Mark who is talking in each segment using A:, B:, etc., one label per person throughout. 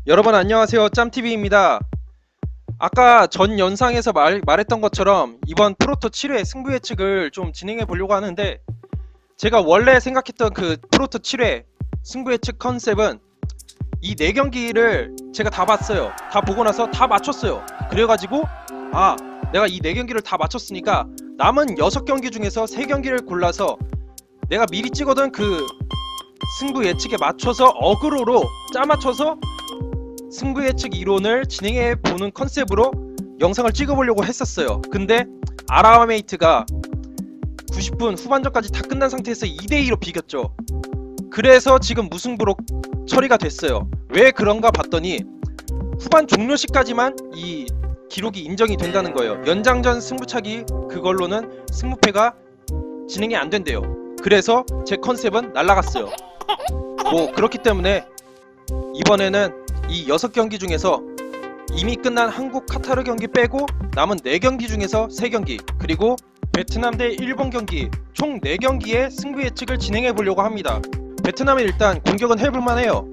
A: 여러분 안녕하세요, 짬TV입니다. 아까 전 영상에서 말했던 것처럼 이번 프로토 7회 승부 예측을 좀 진행해 보려고 하는데, 제가 원래 생각했던 그 프로토 7회 승부 예측 컨셉은 이 4경기를 제가 다 봤어요. 다 보고 나서 다 맞췄어요. 그래가지고 내가 이 4경기를 다 맞췄으니까 남은 6경기 중에서 3경기를 골라서 내가 미리 찍어둔 그 승부 예측에 맞춰서 어그로로 짜맞춰서 승부 예측 이론을 진행해 보는 컨셉으로 영상을 찍어보려고 했었어요. 근데 아라메이트가 90분 후반전까지 다 끝난 상태에서 2대2로 비겼죠. 그래서 지금 무승부로 처리가 됐어요. 왜 그런가 봤더니 후반 종료 시까지만 이 기록이 인정이 된다는 거예요. 연장전 승부차기 그걸로는 승부패가 진행이 안 된대요. 그래서 제 컨셉은 날라갔어요. 그렇기 때문에 이번에는 이 6경기 중에서 이미 끝난 한국 카타르 경기 빼고 남은 4경기 중에서 3경기, 그리고 베트남 대 일본 경기 총 4경기의 승부 예측을 진행해 보려고 합니다. 베트남은 일단 공격은 해볼만 해요.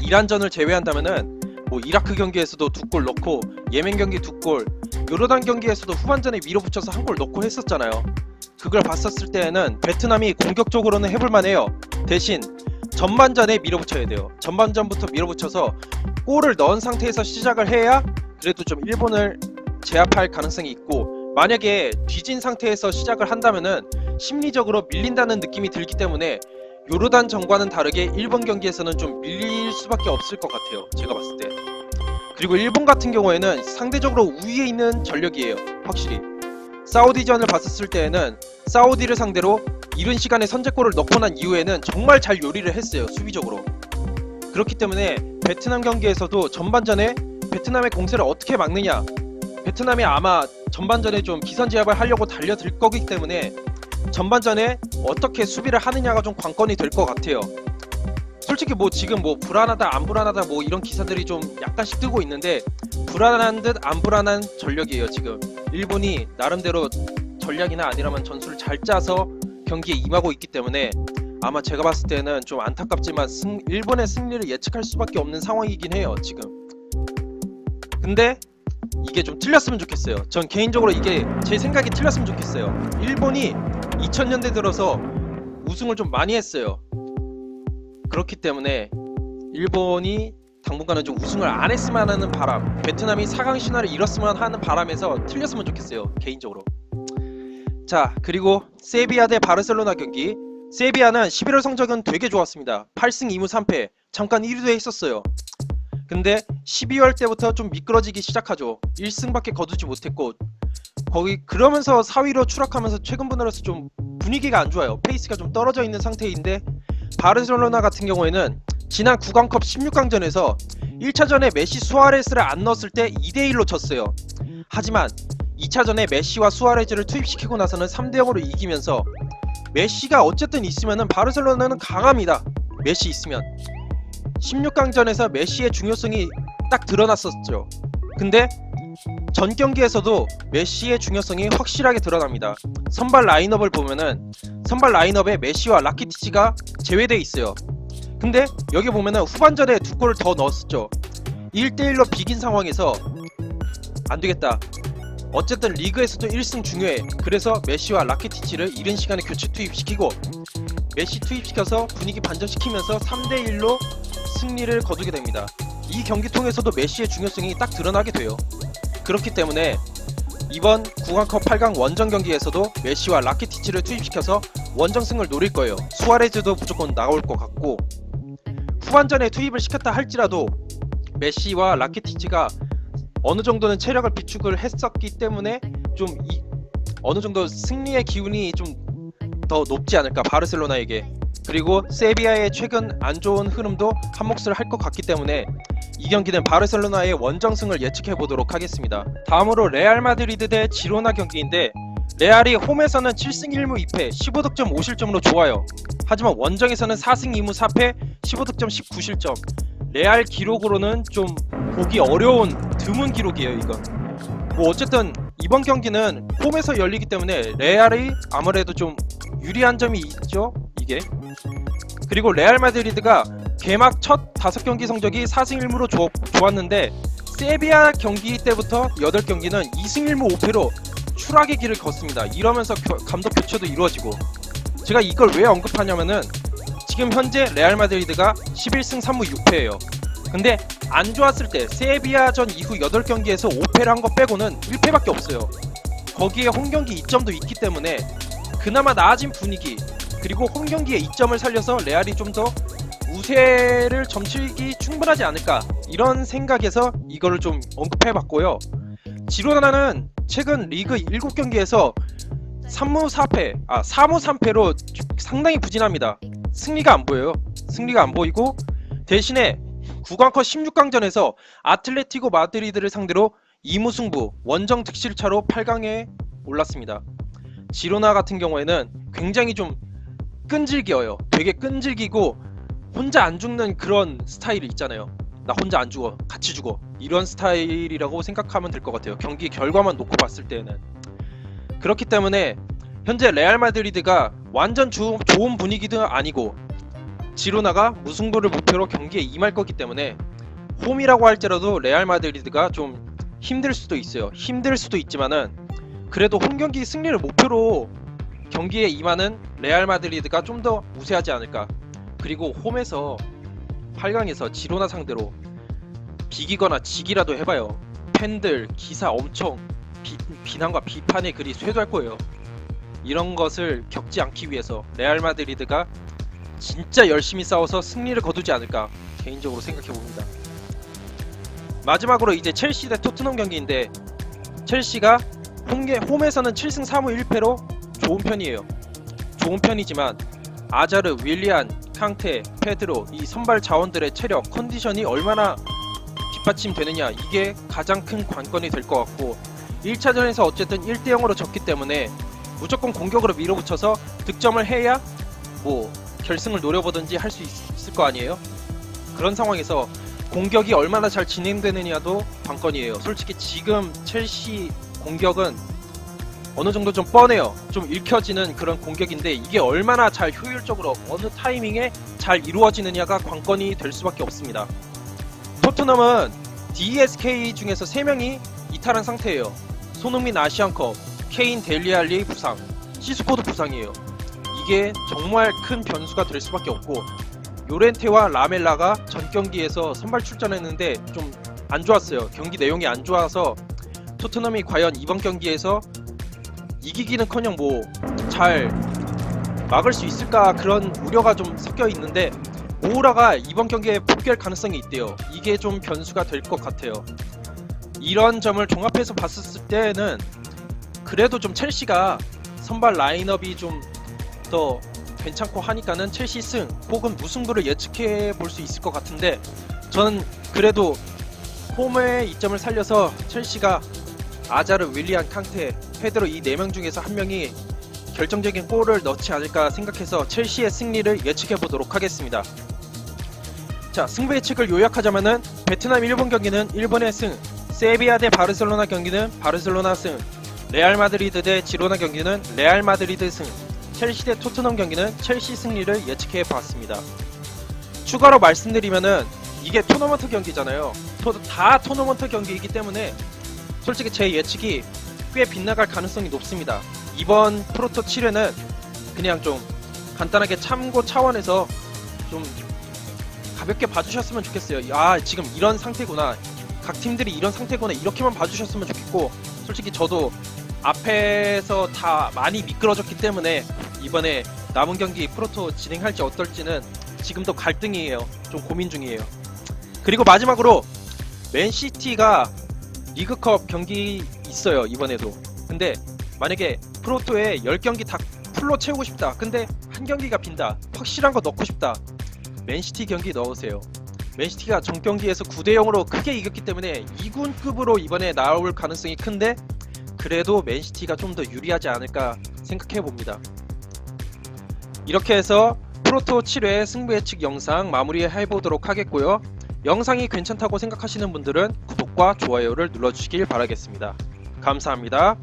A: 이란전을 제외한다면은 이라크 경기에서도 2골 넣고 예멘 경기 2골, 요르단 경기에서도 후반전에 밀어붙여서 1골 넣고 했었잖아요. 그걸 봤었을 때에는 베트남이 공격적으로는 해볼만 해요. 대신 전반전에 밀어붙여야 돼요. 전반전부터 밀어붙여서 골을 넣은 상태에서 시작을 해야 그래도 좀 일본을 제압할 가능성이 있고, 만약에 뒤진 상태에서 시작을 한다면은 심리적으로 밀린다는 느낌이 들기 때문에 요르단 전과는 다르게 일본 경기에서는 좀 밀릴 수밖에 없을 것 같아요, 제가 봤을 때. 그리고 일본 같은 경우에는 상대적으로 우위에 있는 전력이에요. 확실히 사우디전을 봤었을 때에는 사우디를 상대로 이른 시간에 선제골을 넣고 난 이후에는 정말 잘 요리를 했어요, 수비적으로. 그렇기 때문에 베트남 경기에서도 전반전에 베트남의 공세를 어떻게 막느냐, 베트남이 아마 전반전에 좀 기선제압을 하려고 달려들 거기 때문에 전반전에 어떻게 수비를 하느냐가 좀 관건이 될 것 같아요. 솔직히 지금 불안하다 안 불안하다 이런 기사들이 좀 약간씩 뜨고 있는데, 불안한 듯 안 불안한 전력이에요. 지금 일본이 나름대로 전략이나 아니라면 전술을 잘 짜서 경기에 임하고 있기 때문에 아마 제가 봤을 때는 좀 안타깝지만 일본의 승리를 예측할 수밖에 없는 상황이긴 해요, 지금. 근데 이게 좀 틀렸으면 좋겠어요. 전 개인적으로 이게 제 생각이 틀렸으면 좋겠어요. 일본이 2000년대 들어서 우승을 좀 많이 했어요. 그렇기 때문에 일본이 당분간은 좀 우승을 안 했으면 하는 바람, 베트남이 4강 신화를 이뤘으면 하는 바람에서 틀렸으면 좋겠어요, 개인적으로. 자, 그리고 세비야 대 바르셀로나 경기. 세비야는 11월 성적은 되게 좋았습니다. 8승 2무 3패, 잠깐 1위도 했었어요. 근데 12월 때부터 좀 미끄러지기 시작하죠. 1승밖에 거두지 못했고, 그러면서 4위로 추락하면서 최근 분으로서 좀 분위기가 안 좋아요. 페이스가 좀 떨어져 있는 상태인데, 바르셀로나 같은 경우에는 지난 구강컵 16강전에서 1차전에 메시 수아레스를 안 넣었을 때 2대1로 졌어요. 하지만 2차전에 메시와 수아레즈를 투입시키고 나서는 3대0으로 이기면서, 메시가 어쨌든 있으면은 바르셀로나는 강합니다. 메시 있으면 16강전에서 메시의 중요성이 딱 드러났었죠. 근데 전 경기에서도 메시의 중요성이 확실하게 드러납니다. 선발 라인업을 보면은 선발 라인업에 메시와 라키티치가 제외되어 있어요. 근데 여기 보면은 후반전에 2골을 더 넣었었죠. 1대1로 비긴 상황에서 안되겠다, 어쨌든 리그에서도 1승 중요해. 그래서 메시와 라키티치를 이른 시간에 교체 투입시키고 메시 투입시켜서 분위기 반전시키면서 3대1로 승리를 거두게 됩니다. 이 경기 통해서도 메시의 중요성이 딱 드러나게 돼요. 그렇기 때문에 이번 구강컵 8강 원정 경기에서도 메시와 라키티치를 투입시켜서 원정승을 노릴 거예요. 수아레즈도 무조건 나올 것 같고, 후반전에 투입을 시켰다 할지라도 메시와 라키티치가 어느 정도는 체력을 비축을 했었기 때문에 좀 어느 정도 승리의 기운이 좀 더 높지 않을까, 바르셀로나에게. 그리고 세비야의 최근 안 좋은 흐름도 한몫을 할 것 같기 때문에 이 경기는 바르셀로나의 원정승을 예측해 보도록 하겠습니다. 다음으로 레알 마드리드 대 지로나 경기인데, 레알이 홈에서는 7승 1무 2패 15득점 5실점으로 좋아요. 하지만 원정에서는 4승 2무 4패 15득점 19실점. 레알 기록으로는 좀 보기 어려운 드문 기록이에요, 이건. 어쨌든 이번 경기는 홈에서 열리기 때문에 레알이 아무래도 좀 유리한 점이 있죠, 이게. 그리고 레알 마드리드가 개막 첫 5경기 성적이 4승 1무로 좋았는데 세비야 경기 때부터 8경기는 2승 1무 5패로 추락의 길을 걷습니다. 이러면서 감독 교체도 이루어지고, 제가 이걸 왜 언급하냐면은 지금 현재 레알 마드리드가 11승 3무 6패예요. 근데 안 좋았을 때 세비야전 이후 8경기에서 5패를 한 거 빼고는 1패밖에 없어요. 거기에 홈경기 이점도 있기 때문에 그나마 나아진 분위기, 그리고 홈경기의 이점을 살려서 레알이 좀 더 우세를 점치기 충분하지 않을까, 이런 생각에서 이거를 좀 언급해봤고요. 지로나는 최근 리그 7경기에서 3무 3패로 상당히 부진합니다. 승리가 안 보여요. 승리가 안 보이고, 대신에 구강컵 16강전에서 아틀레티코 마드리드를 상대로 2무 승부, 원정 득실차로 8강에 올랐습니다. 지로나 같은 경우에는 굉장히 좀 끈질겨요. 되게 끈질기고 혼자 안 죽는 그런 스타일이 있잖아요. 나 혼자 안 죽어, 같이 죽어, 이런 스타일이라고 생각하면 될 것 같아요. 경기 결과만 놓고 봤을 때는. 그렇기 때문에 현재 레알 마드리드가 완전 좋은 분위기도 아니고 지로나가 무승부를 목표로 경기에 임할 거기 때문에 홈이라고 할지라도 레알 마드리드가 좀 힘들 수도 있어요. 힘들 수도 있지만은 그래도 홈경기 승리를 목표로 경기에 임하는 레알 마드리드가 좀 더 우세하지 않을까. 그리고 홈에서 8강에서 지로나 상대로 비기거나 지기라도 해봐요. 팬들, 기사 엄청 비난과 비판의 글이 쇄도할 거예요. 이런 것을 겪지 않기 위해서 레알 마드리드가 진짜 열심히 싸워서 승리를 거두지 않을까 개인적으로 생각해봅니다. 마지막으로 이제 첼시 대 토트넘 경기인데, 첼시가 홈에서는 7승 3무 1패로 좋은 편이에요. 좋은 편이지만 아자르, 윌리안, 캉테, 페드로, 이 선발 자원들의 체력, 컨디션이 얼마나 뒷받침되느냐, 이게 가장 큰 관건이 될 것 같고, 1차전에서 어쨌든 1대0으로 졌기 때문에 무조건 공격으로 밀어붙여서 득점을 해야 뭐 결승을 노려보든지 할 수 있을 거 아니에요. 그런 상황에서 공격이 얼마나 잘 진행되느냐도 관건이에요. 솔직히 지금 첼시 공격은 어느 정도 좀 뻔해요. 좀 읽혀지는 그런 공격인데 이게 얼마나 잘 효율적으로 어느 타이밍에 잘 이루어지느냐가 관건이 될 수밖에 없습니다. 토트넘은 DSK 중에서 3명이 이탈한 상태예요. 손흥민 아시안컵, 케인 델리알리 부상, 시스코도 부상이에요. 이게 정말 큰 변수가 될 수밖에 없고, 요렌테와 라멜라가 전 경기에서 선발 출전했는데 좀 안 좋았어요. 경기 내용이 안 좋아서 토트넘이 과연 이번 경기에서 이기기는커녕 뭐 잘 막을 수 있을까, 그런 우려가 좀 섞여 있는데 모우라가 이번 경기에 복귀할 가능성이 있대요. 이게 좀 변수가 될 것 같아요. 이런 점을 종합해서 봤을 때는 그래도 좀 첼시가 선발 라인업이 좀 더 괜찮고 하니까는 첼시 승 혹은 무승부를 예측해 볼 수 있을 것 같은데, 저는 그래도 홈의 이점을 살려서 첼시가 아자르, 윌리안, 캉테, 페드로 이 4명 중에서 한 명이 결정적인 골을 넣지 않을까 생각해서 첼시의 승리를 예측해 보도록 하겠습니다. 자, 승부 예측을 요약하자면은 베트남 일본 경기는 일본의 승, 세비야 대 바르셀로나 경기는 바르셀로나 승, 레알 마드리드 대 지로나 경기는 레알 마드리드 승, 첼시 대 토트넘 경기는 첼시 승리를 예측해 봤습니다. 추가로 말씀드리면은 이게 토너먼트 경기잖아요. 다 토너먼트 경기이기 때문에 솔직히 제 예측이 꽤 빗나갈 가능성이 높습니다. 이번 프로토 7회는 그냥 좀 간단하게 참고 차원에서 좀 가볍게 봐주셨으면 좋겠어요. 아, 지금 이런 상태구나, 각 팀들이 이런 상태구나, 이렇게만 봐주셨으면 좋겠고, 솔직히 저도 앞에서 다 많이 미끄러졌기 때문에 이번에 남은 경기 프로토 진행할지 어떨지는 지금도 갈등이에요. 좀 고민 중이에요. 그리고 마지막으로 맨시티가 리그컵 경기 있어요, 이번에도. 근데 만약에 프로토에 10경기 다 풀로 채우고 싶다, 근데 한 경기가 빈다, 확실한 거 넣고 싶다, 맨시티 경기 넣으세요. 맨시티가 전 경기에서 9대0으로 크게 이겼기 때문에 2군급으로 이번에 나올 가능성이 큰데, 그래도 맨시티가 좀 더 유리하지 않을까 생각해봅니다. 이렇게 해서 프로토 7회 승부 예측 영상 마무리해보도록 하겠고요. 영상이 괜찮다고 생각하시는 분들은 구독과 좋아요를 눌러주시길 바라겠습니다. 감사합니다.